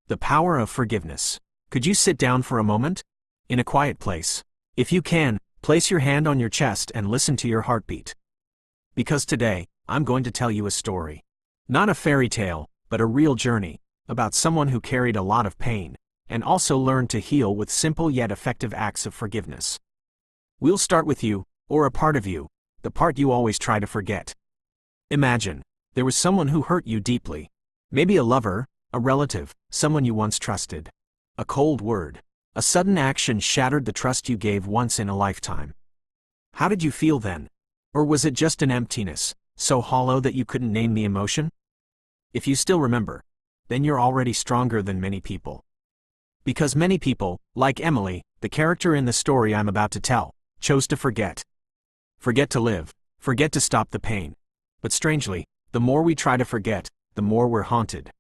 The power of forgiveness. Could you sit down for a moment? In a quiet place. If you can, place your hand on your chest and listen to your heartbeat. Because today, I'm going to tell you a story. Not a fairy tale, but a real journey, about someone who carried a lot of pain, and also learned to heal with simple yet effective acts of forgiveness. We'll start with you, or a part of you, the part you always try to forget. Imagine, there was someone who hurt you deeply. Maybe a lover, a relative, someone you once trusted. A cold word, a sudden action shattered the trust you gave once in a lifetime. How did you feel then? Or was it just an emptiness, so hollow that you couldn't name the emotion? If you still remember, then you're already stronger than many people. Because many people, like Emily, the character in the story I'm about to tell, chose to forget. Forget to live, forget to stop the pain. But strangely, the more we try to forget, the more we're haunted.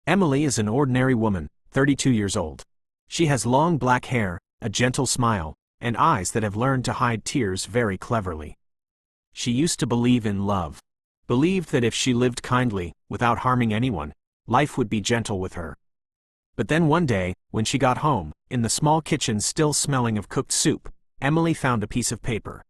Emily is an ordinary woman, 32 years old. She has long black hair, a gentle smile, and eyes that have learned to hide tears very cleverly. She used to believe in love. Believed that if she lived kindly, without harming anyone, life would be gentle with her. But then one day, when she got home, in the small kitchen still smelling of cooked soup, Emily found a piece of paper.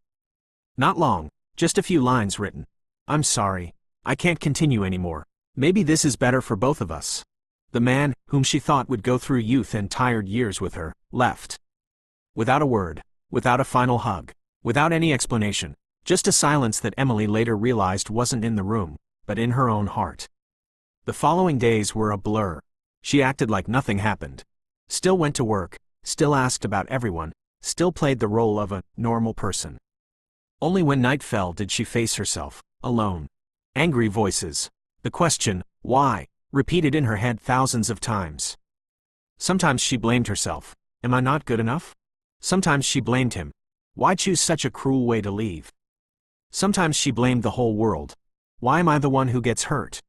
Not long, just a few lines written. "I'm sorry. I can't continue anymore. Maybe this is better for both of us." The man, whom she thought would go through youth and tired years with her, left. Without a word, without a final hug, without any explanation, just a silence that Emily later realized wasn't in the room, but in her own heart. The following days were a blur. She acted like nothing happened. Still went to work, still asked about everyone, still played the role of a normal person. Only when night fell did she face herself, alone. Angry voices. The question, why, repeated in her head thousands of times. Sometimes she blamed herself. Am I not good enough? Sometimes she blamed him. Why choose such a cruel way to leave? Sometimes she blamed the whole world. Why am I the one who gets hurt?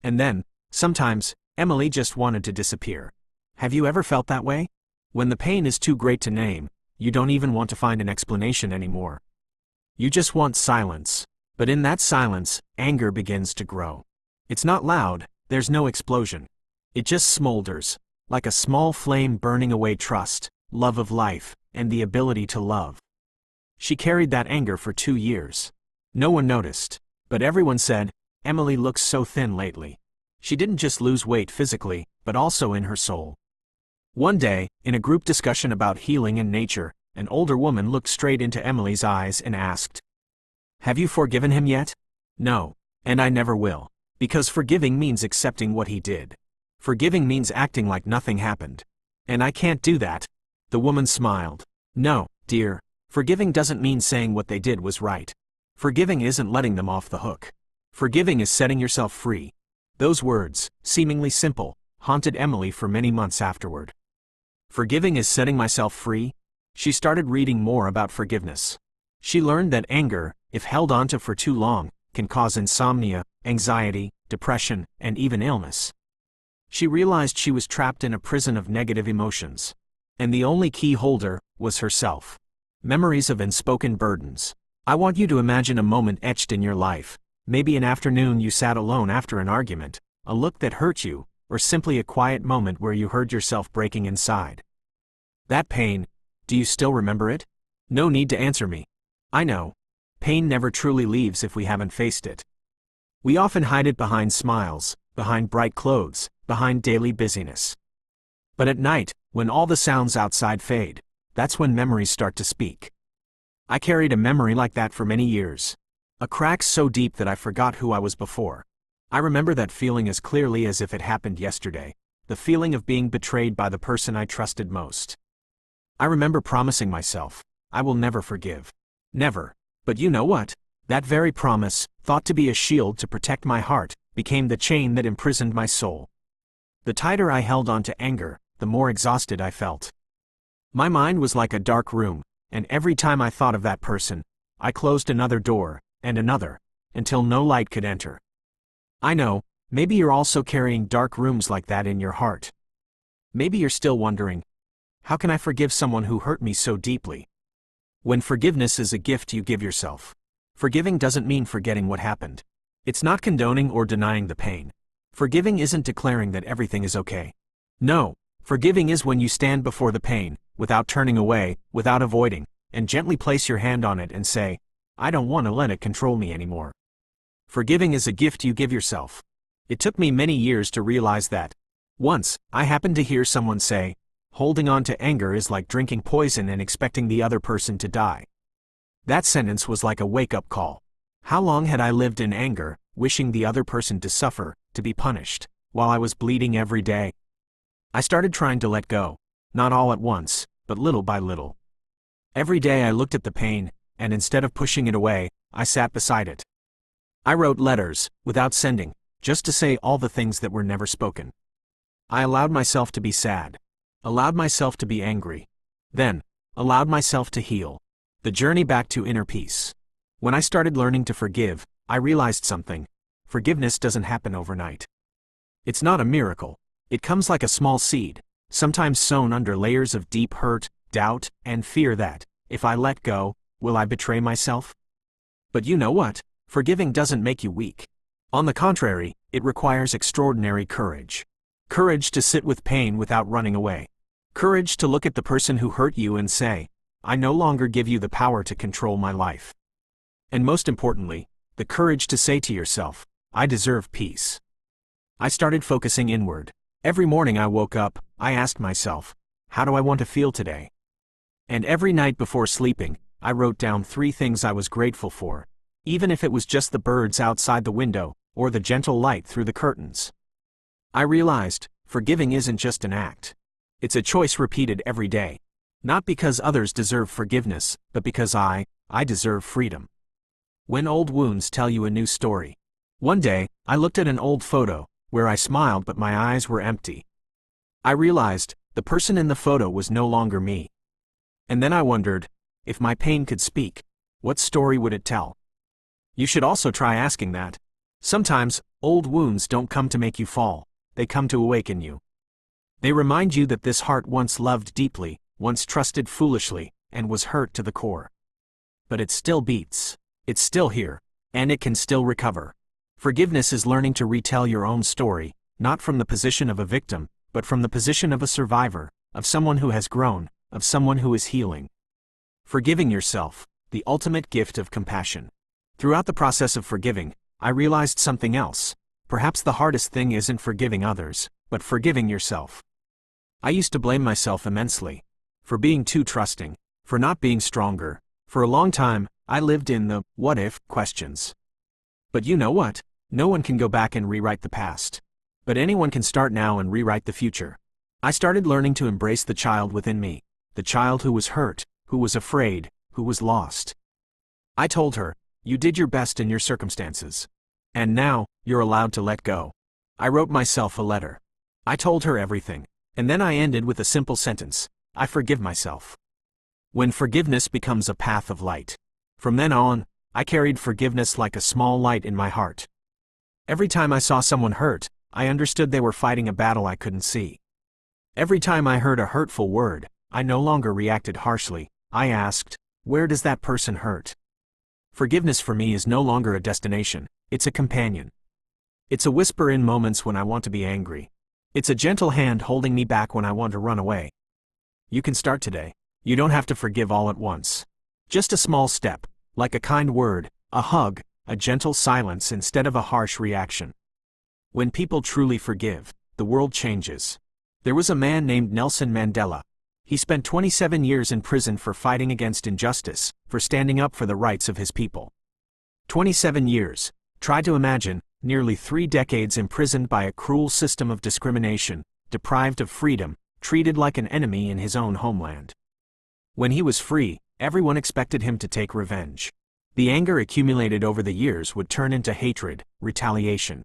And then, sometimes, Emily just wanted to disappear. Have you ever felt that way? When the pain is too great to name, you don't even want to find an explanation anymore. You just want silence. But in that silence, anger begins to grow. It's not loud. There's no explosion. It just smolders, like a small flame burning away trust, love of life, and the ability to love. She carried that anger for 2 years. No one noticed, but everyone said, "Emily looks so thin lately." She didn't just lose weight physically, but also in her soul. One day, in a group discussion about healing and nature, an older woman looked straight into Emily's eyes and asked, "Have you forgiven him yet?" "No, and I never will. Because forgiving means accepting what he did. Forgiving means acting like nothing happened. And I can't do that." The woman smiled. "No, dear. Forgiving doesn't mean saying what they did was right. Forgiving isn't letting them off the hook. Forgiving is setting yourself free." Those words, seemingly simple, haunted Emily for many months afterward. Forgiving is setting myself free? She started reading more about forgiveness. She learned that anger, if held onto for too long, can cause insomnia, anxiety, depression, and even illness. She realized she was trapped in a prison of negative emotions. And the only key holder was herself. Memories of unspoken burdens. I want you to imagine a moment etched in your life. Maybe an afternoon you sat alone after an argument, a look that hurt you, or simply a quiet moment where you heard yourself breaking inside. That pain, do you still remember it? No need to answer me. I know. Pain never truly leaves if we haven't faced it. We often hide it behind smiles, behind bright clothes, behind daily busyness. But at night, when all the sounds outside fade, that's when memories start to speak. I carried a memory like that for many years. A crack so deep that I forgot who I was before. I remember that feeling as clearly as if it happened yesterday, the feeling of being betrayed by the person I trusted most. I remember promising myself, I will never forgive. Never. But you know what? That very promise, thought to be a shield to protect my heart, became the chain that imprisoned my soul. The tighter I held on to anger, the more exhausted I felt. My mind was like a dark room, and every time I thought of that person, I closed another door, and another, until no light could enter. I know, maybe you're also carrying dark rooms like that in your heart. Maybe you're still wondering, how can I forgive someone who hurt me so deeply? When forgiveness is a gift you give yourself. Forgiving doesn't mean forgetting what happened. It's not condoning or denying the pain. Forgiving isn't declaring that everything is okay. No, forgiving is when you stand before the pain, without turning away, without avoiding, and gently place your hand on it and say, I don't want to let it control me anymore. Forgiving is a gift you give yourself. It took me many years to realize that. Once, I happened to hear someone say, holding on to anger is like drinking poison and expecting the other person to die. That sentence was like a wake-up call. How long had I lived in anger, wishing the other person to suffer, to be punished, while I was bleeding every day? I started trying to let go, not all at once, but little by little. Every day I looked at the pain, and instead of pushing it away, I sat beside it. I wrote letters, without sending, just to say all the things that were never spoken. I allowed myself to be sad, allowed myself to be angry, then, allowed myself to heal. The journey back to inner peace. When I started learning to forgive, I realized something. Forgiveness doesn't happen overnight. It's not a miracle. It comes like a small seed, sometimes sown under layers of deep hurt, doubt, and fear that, if I let go, will I betray myself? But you know what? Forgiving doesn't make you weak. On the contrary, it requires extraordinary courage. Courage to sit with pain without running away. Courage to look at the person who hurt you and say, I no longer give you the power to control my life. And most importantly, the courage to say to yourself, I deserve peace. I started focusing inward. Every morning I woke up, I asked myself, how do I want to feel today? And every night before sleeping, I wrote down 3 things I was grateful for, even if it was just the birds outside the window, or the gentle light through the curtains. I realized, forgiving isn't just an act. It's a choice repeated every day. Not because others deserve forgiveness, but because I deserve freedom. When old wounds tell you a new story. One day, I looked at an old photo, where I smiled but my eyes were empty. I realized, the person in the photo was no longer me. And then I wondered, if my pain could speak, what story would it tell? You should also try asking that. Sometimes, old wounds don't come to make you fall, they come to awaken you. They remind you that this heart once loved deeply, once trusted foolishly, and was hurt to the core. But it still beats. It's still here, and it can still recover. Forgiveness is learning to retell your own story, not from the position of a victim, but from the position of a survivor, of someone who has grown, of someone who is healing. Forgiving yourself, the ultimate gift of compassion. Throughout the process of forgiving, I realized something else. Perhaps the hardest thing isn't forgiving others, but forgiving yourself. I used to blame myself immensely. For being too trusting, for not being stronger. For a long time, I lived in the what-if questions. But you know what? No one can go back and rewrite the past. But anyone can start now and rewrite the future. I started learning to embrace the child within me. The child who was hurt, who was afraid, who was lost. I told her, you did your best in your circumstances. And now, you're allowed to let go. I wrote myself a letter. I told her everything. And then I ended with a simple sentence. I forgive myself. When forgiveness becomes a path of light. From then on, I carried forgiveness like a small light in my heart. Every time I saw someone hurt, I understood they were fighting a battle I couldn't see. Every time I heard a hurtful word, I no longer reacted harshly. I asked, where does that person hurt? Forgiveness for me is no longer a destination, it's a companion. It's a whisper in moments when I want to be angry. It's a gentle hand holding me back when I want to run away. You can start today. You don't have to forgive all at once. Just a small step, like a kind word, a hug, a gentle silence instead of a harsh reaction. When people truly forgive, the world changes. There was a man named Nelson Mandela. He spent 27 years in prison for fighting against injustice, for standing up for the rights of his people. 27 years. Try to imagine, nearly 3 decades imprisoned by a cruel system of discrimination, deprived of freedom, treated like an enemy in his own homeland. When he was free, everyone expected him to take revenge. The anger accumulated over the years would turn into hatred, retaliation.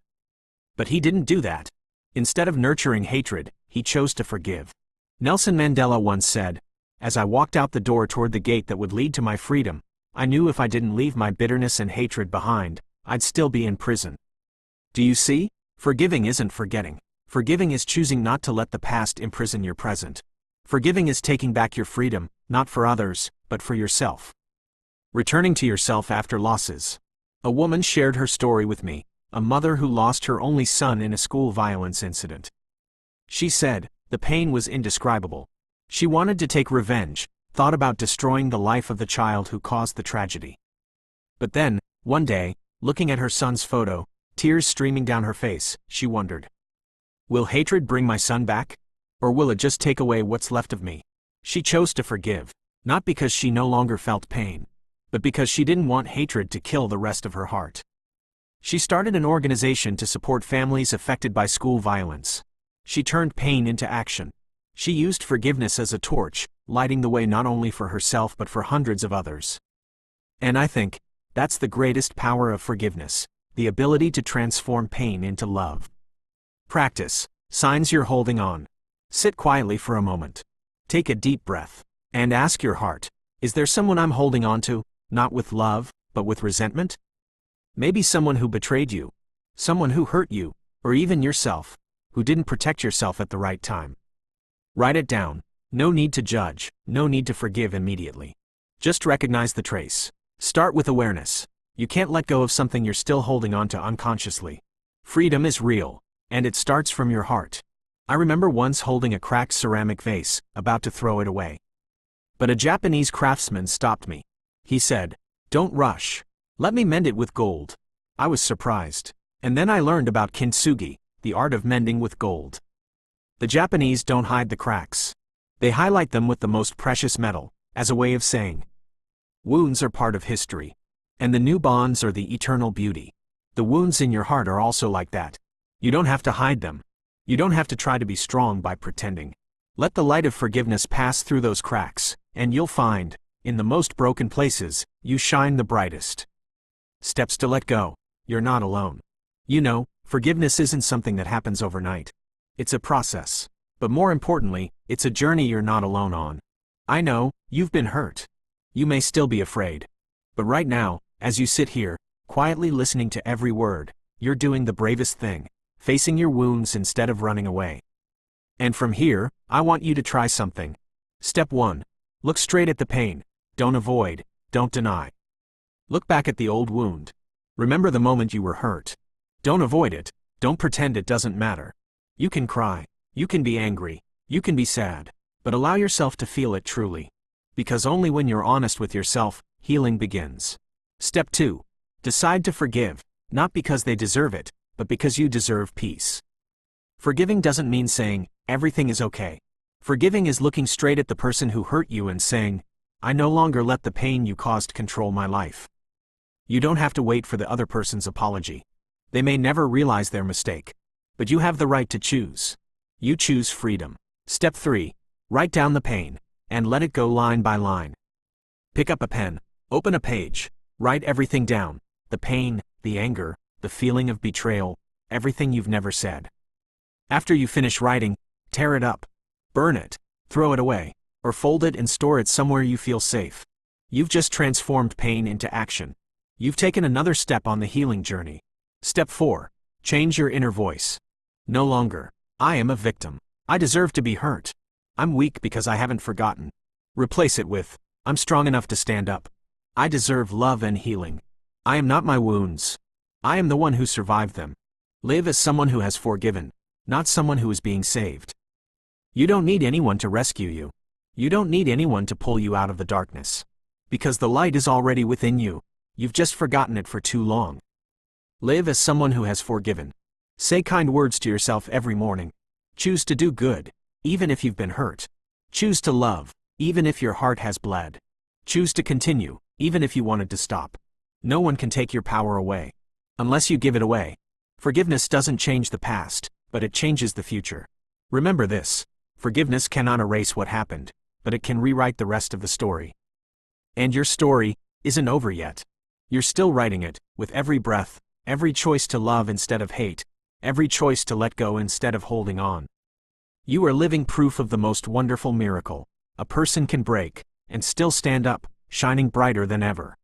But he didn't do that. Instead of nurturing hatred, he chose to forgive. Nelson Mandela once said, as I walked out the door toward the gate that would lead to my freedom, I knew if I didn't leave my bitterness and hatred behind, I'd still be in prison. Do you see? Forgiving isn't forgetting. Forgiving is choosing not to let the past imprison your present. Forgiving is taking back your freedom, not for others, but for yourself. Returning to yourself after losses. A woman shared her story with me, a mother who lost her only son in a school violence incident. She said, The pain was indescribable. She wanted to take revenge, thought about destroying the life of the child who caused the tragedy. But then, one day, looking at her son's photo, tears streaming down her face, she wondered, will hatred bring my son back? Or will it just take away what's left of me? She chose to forgive, not because she no longer felt pain, but because she didn't want hatred to kill the rest of her heart. She started an organization to support families affected by school violence. She turned pain into action. She used forgiveness as a torch, lighting the way not only for herself but for hundreds of others. And I think that's the greatest power of forgiveness, the ability to transform pain into love. Practice. Signs you're holding on. Sit quietly for a moment. Take a deep breath. And ask your heart, is there someone I'm holding on to, not with love, but with resentment? Maybe someone who betrayed you, someone who hurt you, or even yourself, who didn't protect yourself at the right time. Write it down. No need to judge, no need to forgive immediately. Just recognize the trace. Start with awareness. You can't let go of something you're still holding on to unconsciously. Freedom is real, and it starts from your heart. I remember once holding a cracked ceramic vase, about to throw it away. But a Japanese craftsman stopped me. He said, "Don't rush. Let me mend it with gold." I was surprised. And then I learned about kintsugi, the art of mending with gold. The Japanese don't hide the cracks. They highlight them with the most precious metal, as a way of saying, wounds are part of history. And the new bonds are the eternal beauty. The wounds in your heart are also like that. You don't have to hide them. You don't have to try to be strong by pretending. Let the light of forgiveness pass through those cracks, and you'll find, in the most broken places, you shine the brightest. Steps to let go. You're not alone. You know, forgiveness isn't something that happens overnight. It's a process. But more importantly, it's a journey you're not alone on. I know, you've been hurt. You may still be afraid. But right now, as you sit here, quietly listening to every word, you're doing the bravest thing, facing your wounds instead of running away. And from here, I want you to try something. Step 1. Look straight at the pain. Don't avoid, don't deny. Look back at the old wound. Remember the moment you were hurt. Don't avoid it, don't pretend it doesn't matter. You can cry, you can be angry, you can be sad, but allow yourself to feel it truly. Because only when you're honest with yourself, healing begins. Step 2. Decide to forgive, not because they deserve it, but because you deserve peace. Forgiving doesn't mean saying, everything is okay. Forgiving is looking straight at the person who hurt you and saying, I no longer let the pain you caused control my life. You don't have to wait for the other person's apology. They may never realize their mistake. But you have the right to choose. You choose freedom. Step 3. Write down the pain, and let it go line by line. Pick up a pen, open a page, write everything down. The pain, the anger, the feeling of betrayal, everything you've never said. After you finish writing, tear it up. Burn it, throw it away, or fold it and store it somewhere you feel safe. You've just transformed pain into action. You've taken another step on the healing journey. Step 4. Change your inner voice. No longer, I am a victim. I deserve to be hurt. I'm weak because I haven't forgotten. Replace it with, I'm strong enough to stand up. I deserve love and healing. I am not my wounds. I am the one who survived them. Live as someone who has forgiven, not someone who is being saved. You don't need anyone to rescue you. You don't need anyone to pull you out of the darkness. Because the light is already within you. You've just forgotten it for too long. Live as someone who has forgiven. Say kind words to yourself every morning. Choose to do good, even if you've been hurt. Choose to love, even if your heart has bled. Choose to continue, even if you wanted to stop. No one can take your power away. Unless you give it away. Forgiveness doesn't change the past, but it changes the future. Remember this. Forgiveness cannot erase what happened, but it can rewrite the rest of the story. And your story isn't over yet. You're still writing it, with every breath, every choice to love instead of hate, every choice to let go instead of holding on. You are living proof of the most wonderful miracle. A person can break, and still stand up, shining brighter than ever.